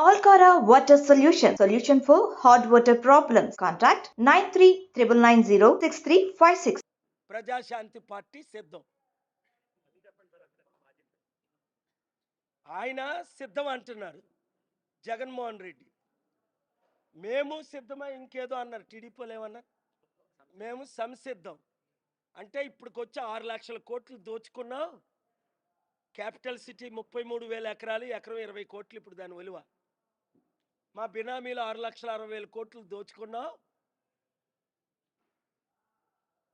Alcara Water Solution for hot water problems. Contact 9399906356. Praja Shanti party సిద్ధం. ఆయన సిద్ధం అంటున్నారు జగన్మోహన్ రెడ్డి. మేము సిద్ధమా ఇంకేదో అన్నారు టీడీపీలు. ఏమన్నారు? మేము సంసిద్ధం అంటే ఇప్పటికొచ్చి 6 లక్షల కోట్లు దోచుకున్నాం. క్యాపిటల్ సిటీ 33,000 ఎకరాలు, ఎకరం 20 కోట్లు ఇప్పుడు దాని విలువ. మా బినామీలు 6,60,000 కోట్లు దోచుకున్నాం.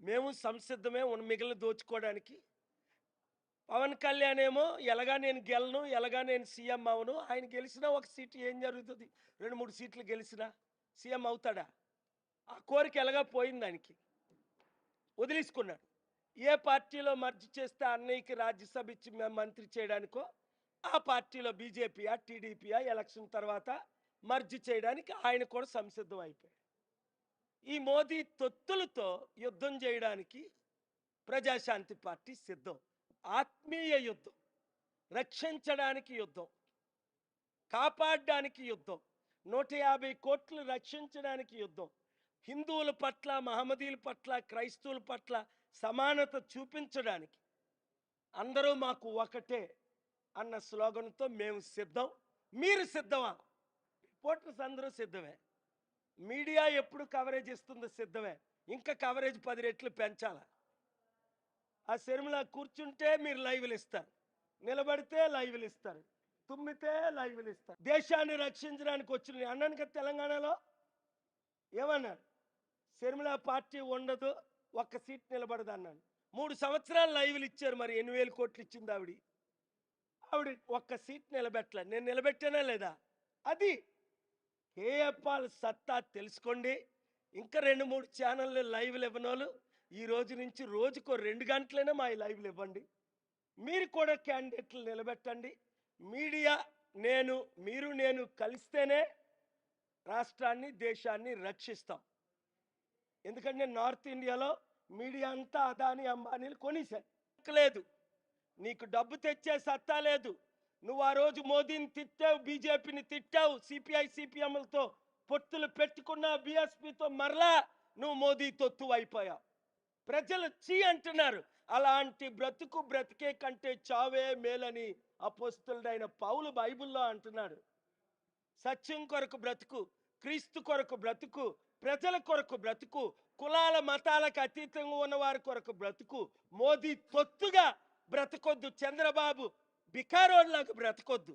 మేము సంసిద్ధమే మిగిలిన దోచుకోవడానికి. పవన్ కళ్యాణ్ ఏమో ఎలాగా నేను గెలను, ఎలాగా నేను సీఎం అవును. ఆయన గెలిచినా ఒక సీటు ఏం జరుగుతుంది? 2-3 సీట్లు గెలిచినా సీఎం అవుతాడా? ఆ కోరిక ఎలాగా పోయింది దానికి, వదిలేసుకున్నాడు. ఏ పార్టీలో మర్జీ చేస్తే అన్నయ్యకి రాజ్యసభ ఇచ్చి మంత్రి చేయడానికో ఆ పార్టీలో బీజేపీయా టీడీపీయా ఎలక్షన్ తర్వాత మర్జీ చేయడానికి ఆయన కూడా సంసిద్ధం అయిపోయాడు. ఈ మోదీ తొత్తులతో యుద్ధం చేయడానికి ప్రజాశాంతి పార్టీ సిద్ధం. ఆత్మీయ యుద్ధం, రక్షించడానికి యుద్ధం, కాపాడడానికి యుద్ధం, 150 కోట్లు రక్షించడానికి యుద్ధం, హిందువుల పట్ల, మహమ్మదీయుల పట్ల, క్రైస్తవుల పట్ల సమానత చూపించడానికి, అందరూ మాకు ఒకటే అన్న స్లోగన్తో మేము సిద్ధం. మీరు సిద్ధమా? రిపోర్టర్స్ అందరూ సిద్ధమే. మీడియా ఎప్పుడు కవరేజ్ ఇస్తుందో సిద్ధమే. ఇంకా కవరేజ్ 10 రెట్లు పెంచాలా. ఆ శర్మిల కూర్చుంటే మీరు లైవ్లు ఇస్తారు, నిలబడితే లైవ్లు ఇస్తారు, తుమ్మితే లైవ్లు ఇస్తారు. దేశాన్ని రక్షించడానికి వచ్చిన అన్నాను కదా తెలంగాణలో. ఏమన్నారు? శర్మిల పార్టీ ఉండదు, ఒక్క సీట్ నిలబడదు అన్నాను. 3 సంవత్సరాలు లైవ్లు ఇచ్చారు. మరి 8,000 కోట్లు ఇచ్చింది ఆవిడ ఒక్క సీట్ నిలబెట్టలే. నేను నిలబెట్టానా లేదా? అది కేఏపాల్ సత్తా తెలుసుకోండి. ఇంకా 2-3 ఛానళ్ళు లైవ్లు ఇవ్వనోళ్ళు ఈ రోజు నుంచి రోజుకో 2 గంటలైనా మా లైవ్లు ఇవ్వండి. మీరు కూడా క్యాండిడేట్లు నిలబెట్టండి. మీడియా నేను కలిస్తేనే రాష్ట్రాన్ని, దేశాన్ని రక్షిస్తాం. ఎందుకంటే నార్త్ ఇండియాలో మీడియా అంతా అదాని అంబానీలు కొనిసారు. నీకు డబ్బు తెచ్చే సత్తా లేదు. నువ్వు ఆ రోజు మోదీని తిట్టావు, బీజేపీని తిట్టావు, సిపిఐ సిపిఎంలతో పొత్తులు పెట్టుకున్నావు, బీఎస్పీతో మరలా నువ్వు మోదీ తొత్తు అయిపోయావు. ప్రజలు చీ అంటున్నారు. అలాంటి బ్రతికే కంటే చావే మేలని అపోస్తలుడైన పౌలు బైబిల్లో అంటున్నాడు. సత్యం కొరకు బ్రతుకు, క్రీస్తు కొరకు బ్రతుకు, ప్రజల కొరకు బ్రతుకు, కులాల మతాలకు అతీతంగా ఉన్న వారి కొరకు బ్రతుకు. మోదీ తొత్తుగా బ్రతకొద్దు. చంద్రబాబు బికారోడ్లాగా బ్రతకొద్దు.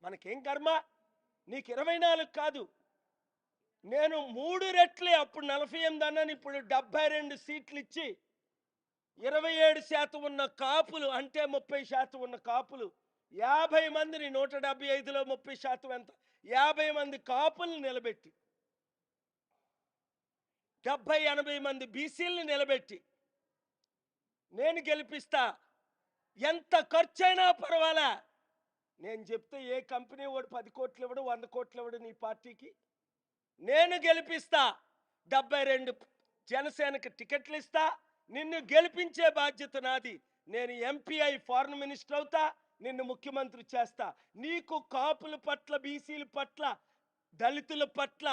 మనకేం కర్మ? నీకు 24 కాదు, నేను 3 రెట్లే. అప్పుడు 48 అన్నాను, ఇప్పుడు 72 సీట్లు ఇచ్చి 27% ఉన్న కాపులు, అంటే 30% ఉన్న కాపులు 50 మందిని, 175లో 30% ఎంత, 50 మంది కాపుల్ని నిలబెట్టి 70-80 మంది బీసీలని నిలబెట్టి నేను గెలిపిస్తా. ఎంత ఖర్చైనా పర్వాలా. నేను చెప్తే ఏ కంపెనీ వాడు 10 కోట్లు ఇవ్వడు, 100 కోట్లు ఇవ్వడు నీ పార్టీకి. నేను గెలిపిస్తా. 72 జనసేనకి టికెట్లు ఇస్తా. నిన్ను గెలిపించే బాధ్యత నాది. నేను ఎంపీఐ ఫారెన్ మినిస్టర్ అవుతా, నిన్ను ముఖ్యమంత్రి చేస్తా. నీకు కాపుల పట్ల, బీసీల పట్ల, దళితుల పట్ల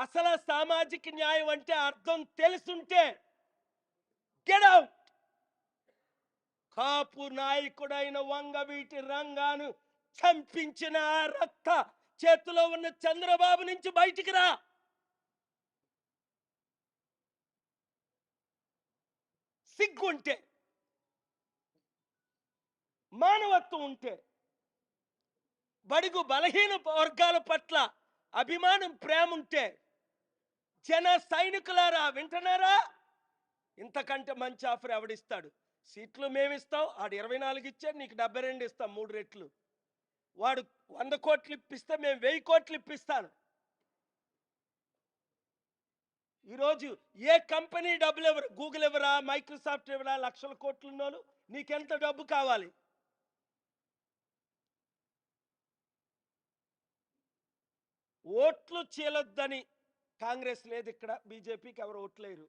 అసలు సామాజిక న్యాయం అంటే అర్థం తెలుసుంటే గెట్ అవుట్. కాపు నాయకుడైన వంగవీటి రంగాను చంపించిన ఆ రక్త చేతిలో ఉన్న చంద్రబాబు నుంచి బయటికి రా. సిగ్గుంటే, మానవత్వం ఉంటే, బడుగు బలహీన వర్గాల పట్ల అభిమానం, ప్రేమ ఉంటే, జన సైనికులారా వింటున్నారా? ఇంతకంటే మంచి ఆఫర్ ఎవడిస్తాడు? సీట్లు మేమిస్తాం. ఆడు 24 ఇచ్చాడు, నీకు 72 ఇస్తాం, 3 రెట్లు. వాడు 100 కోట్లు ఇప్పిస్తే మేము 1000 కోట్లు ఇప్పిస్తాను. ఈరోజు ఏ కంపెనీ డబ్బులు ఎవరు? గూగుల్ ఎవరా, మైక్రోసాఫ్ట్ ఎవరా? లక్షల కోట్లు ఉన్నోళ్ళు నీకెంత డబ్బు కావాలి? ఓట్లు చీలొద్దని కాంగ్రెస్ లేదు ఇక్కడ, బీజేపీకి ఎవరు ఓట్లేరు.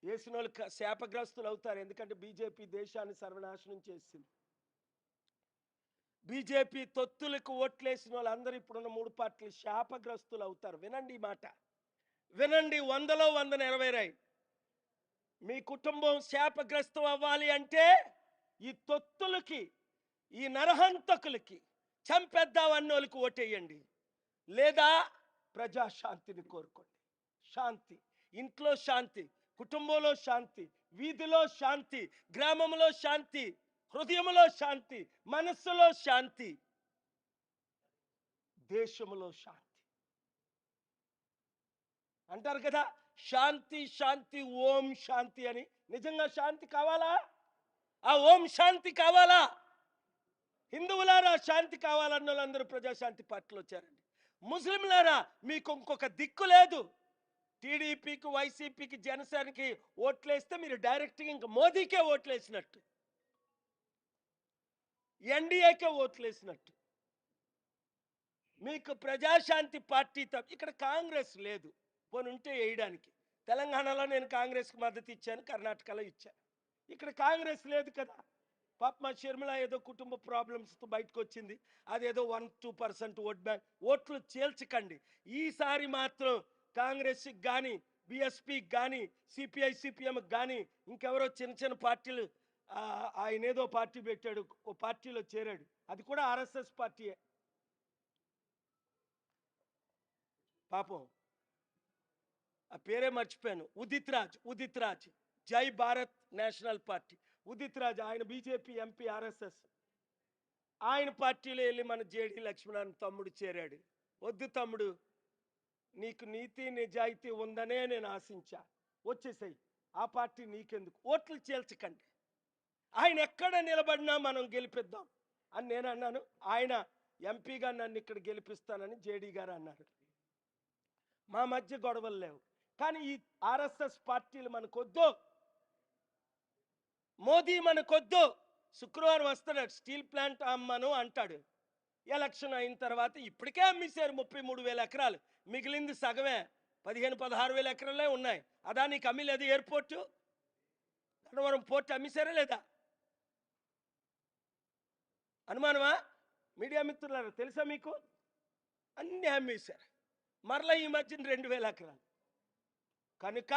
వేసిన వాళ్ళు శాపగ్రస్తులు అవుతారు. ఎందుకంటే బీజేపీ దేశాన్ని సర్వనాశనం చేసింది. బీజేపీ తొత్తులకు ఓట్లేసిన వాళ్ళందరూ ఇప్పుడున్న 3 పార్టీలు శాపగ్రస్తులు అవుతారు. వినండి ఈ మాట, వినండి. 100లో 100 నెరవేరాయి. మీ కుటుంబం శాపగ్రస్తం అవ్వాలి అంటే ఈ తొత్తులకి, ఈ నరహంతకులకి, చంపేద్దామన్నోళ్ళకి ఓటేయండి. లేదా ప్రజాశాంతిని కోరుకోండి. శాంతి, ఇంట్లో శాంతి, కుటుంబంలో శాంతి, వీధిలో శాంతి, గ్రామంలో శాంతి, హృదయంలో శాంతి, మనస్సులో శాంతి, దేశంలో శాంతి. అంటారు కదా, శాంతి శాంతి ఓం శాంతి అని. నిజంగా శాంతి కావాలా? ఆ ఓం శాంతి కావాలా? హిందువులారా శాంతి కావాలన్న వాళ్ళందరూ ప్రజాశాంతి పార్టీలో చేరండి. ముస్లింలారా మీకు ఇంకొక దిక్కు లేదు. టీడీపీకి, వైసీపీకి, జనసేనకి ఓట్లేస్తే మీరు డైరెక్ట్గా ఇంకా మోదీకే ఓట్లేసినట్టు, ఎన్డీఏకే ఓట్లేసినట్టు. మీకు ప్రజాశాంతి పార్టీ ఇక్కడ కాంగ్రెస్ లేదు, పోనీ ఉంటే వేయడానికి. తెలంగాణలో నేను కాంగ్రెస్కి మద్దతు ఇచ్చాను, కర్ణాటకలో ఇచ్చాను. ఇక్కడ కాంగ్రెస్ లేదు కదా. పాప మా షర్మిల ఏదో కుటుంబ ప్రాబ్లమ్స్తో బయటకు వచ్చింది, అదేదో 1-2% ఓట్ బ్యాంక్. ఓట్లు చేల్చకండి. ఈసారి మాత్రం కాంగ్రెస్కి కానీ, బిఎస్పీకి కానీ, సిపిఐ సిపిఎంకి కానీ, ఇంకెవరో చిన్న చిన్న పార్టీలు, ఆయన ఏదో పార్టీ పెట్టాడు, ఓ పార్టీలో చేరాడు, అది కూడా ఆర్ఎస్ఎస్ పార్టీయే. పాపం ఆ పేరే మర్చిపోయాను. ఉదిత్ రాజ్, జై భారత్ నేషనల్ పార్టీ. ఉదిత్ రాజ్ ఆయన బీజేపీ ఎంపీ, ఆర్ఎస్ఎస్. ఆయన పార్టీలో వెళ్ళి మన జేడి లక్ష్మణ్ తమ్ముడు చేరాడు. వద్దు తమ్ముడు, నీకు నీతి నిజాయితీ ఉందనే నేను ఆశించా, వచ్చేసాయి. ఆ పార్టీ నీకెందుకు? ఓట్లు చేల్చకండి. ఆయన ఎక్కడ నిలబడినా మనం గెలిపిద్దాం అని నేను అన్నాను. ఆయన ఎంపీగా నన్ను ఇక్కడ గెలిపిస్తానని జేడీ గారు అన్నారు. మా మధ్య గొడవలు లేవు. కానీ ఈ ఆర్ఎస్ఎస్ పార్టీలు మనకొద్దు, మోదీ మనకొద్దు. శుక్రవారం వస్తున్నాడు, స్టీల్ ప్లాంట్ అమ్మను అంటాడు. ఎలక్షన్ అయిన తర్వాత ఇప్పటికే అమ్మేశారు 33,000 ఎకరాలు, మిగిలింది సగమే, 15-16,000 ఎకరాలే ఉన్నాయి. అదానికి అమ్మిలేదు. ఎయిర్పోర్టు, గన్నవరం పోర్టు అమ్మేశారా లేదా? అనుమానమా? మీడియా మిత్రులారా, తెలుసా మీకు? అన్నీ అమ్మేశారు. మరలా ఈ మధ్యన 2,000 ఎకరాలు. కనుక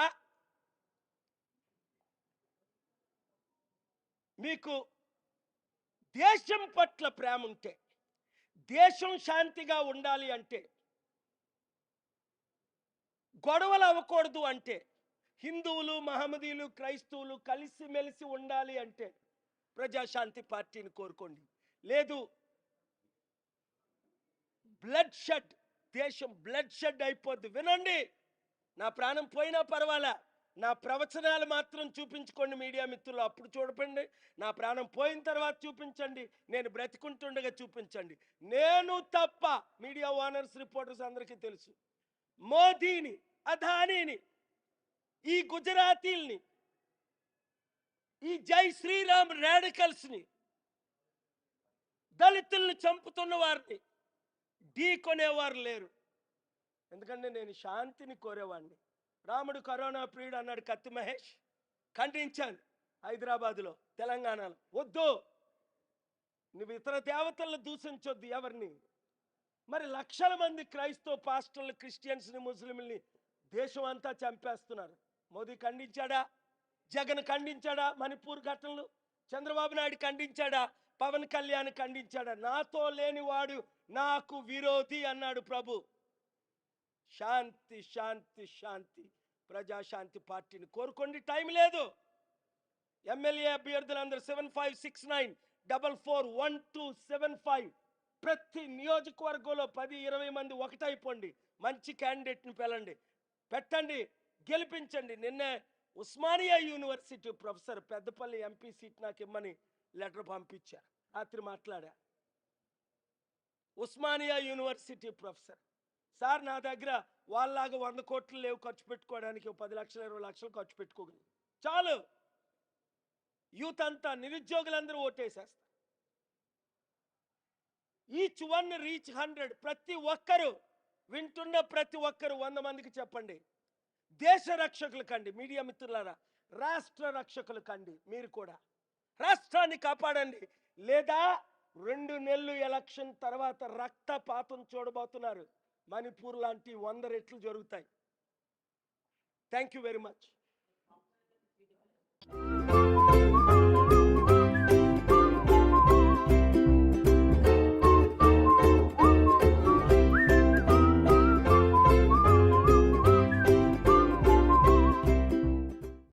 మీకు దేశం పట్ల ప్రేమ ఉంటే, దేశం శాంతిగా ఉండాలి అంటే, గొడవలు అవ్వకూడదు అంటే, హిందువులు, మహమ్మదీయులు, క్రైస్తవులు కలిసిమెలిసి ఉండాలి అంటే ప్రజాశాంతి పార్టీని కోరుకోండి. లేదు, బ్లడ్ షెడ్, దేశం బ్లడ్ షెడ్ అయిపోద్ది. వినండి, నా ప్రాణం పోయినా పర్వాలే, నా ప్రవచనాలు మాత్రం చూపించుకోండి మీడియా మిత్రులు. అప్పుడు చూడండి, నా ప్రాణం పోయిన తర్వాత చూపించండి, నేను బ్రతికుంటుండగా చూపించండి. నేను తప్ప మీడియా ఓనర్స్, రిపోర్టర్స్ అందరికీ తెలుసు, మోదీని, అదానీని, ఈ గుజరాతీల్ని, ఈ జై శ్రీరామ్ రాడికల్స్ని, దళితుల్ని చంపుతున్న వారిని ఢీకొనేవారు లేరు. ఎందుకంటే నేను శాంతిని కోరేవాడిని. రాముడు కరోనా ప్రియుడు అన్నాడు కత్తి మహేష్, ఖండించాను హైదరాబాదులో, తెలంగాణలో. వద్దు, నువ్వు ఇతర దేవతలను దూషించొద్దు ఎవరిని. మరి లక్షల మంది క్రైస్తవ పాస్టర్లు, క్రిస్టియన్స్ని, ముస్లింల్ని దేశం అంతా చంపేస్తున్నారు. మోదీ ఖండించాడా? జగన్ ఖండించాడా? మణిపూర్ ఘటనలు చంద్రబాబు నాయుడు ఖండించాడా? పవన్ కళ్యాణ్ ఖండించాడా? నాతో లేనివాడు నాకు విరోధి అన్నాడు ప్రభు. శాంతి శాంతి శాంతి, ప్రజాశాంతి పార్టీని కోరుకోండి. టైం లేదు. ఎమ్మెల్యే అభ్యర్థులందరూ 7569441275. ప్రతి నియోజకవర్గంలో 10-20 మంది ఒకటైపోండి, మంచి క్యాండిడేట్ని పెట్టండి, గెలిపించండి. నిన్నే Osmania university professor Peddapalli MP seat నాకు ఇమ్మని లెటర్ పంపించారు. రాత్రి మాట్లాడా. ఉస్మానియా యూనివర్సిటీ ప్రొఫెసర్, సార్ నా దగ్గర వాళ్ళలాగా 100 కోట్లు లేవు ఖర్చు పెట్టుకోవడానికి, 10 లక్షలు 20 లక్షలు ఖర్చు పెట్టుకోగలరు, చాలు. యూత్ అంతా, నిరుద్యోగులందరూ ఓటేసేస్తారు. Each one reach 100. ప్రతి ఒక్కరు వింటున్న ప్రతి ఒక్కరు 100 మందికి చెప్పండి. దేశ రక్షకులు కండి మీడియా మిత్రులారా, రాష్ట్ర రక్షకులు కండి. మీరు కూడా రాష్ట్రాన్ని కాపాడండి. లేదా 2 నెలలు ఎలక్షన్ తర్వాత రక్తపాతం చూడబోతున్నారు. మణిపూర్ లాంటి 100 రెట్లు జరుగుతాయి. Thank you very much.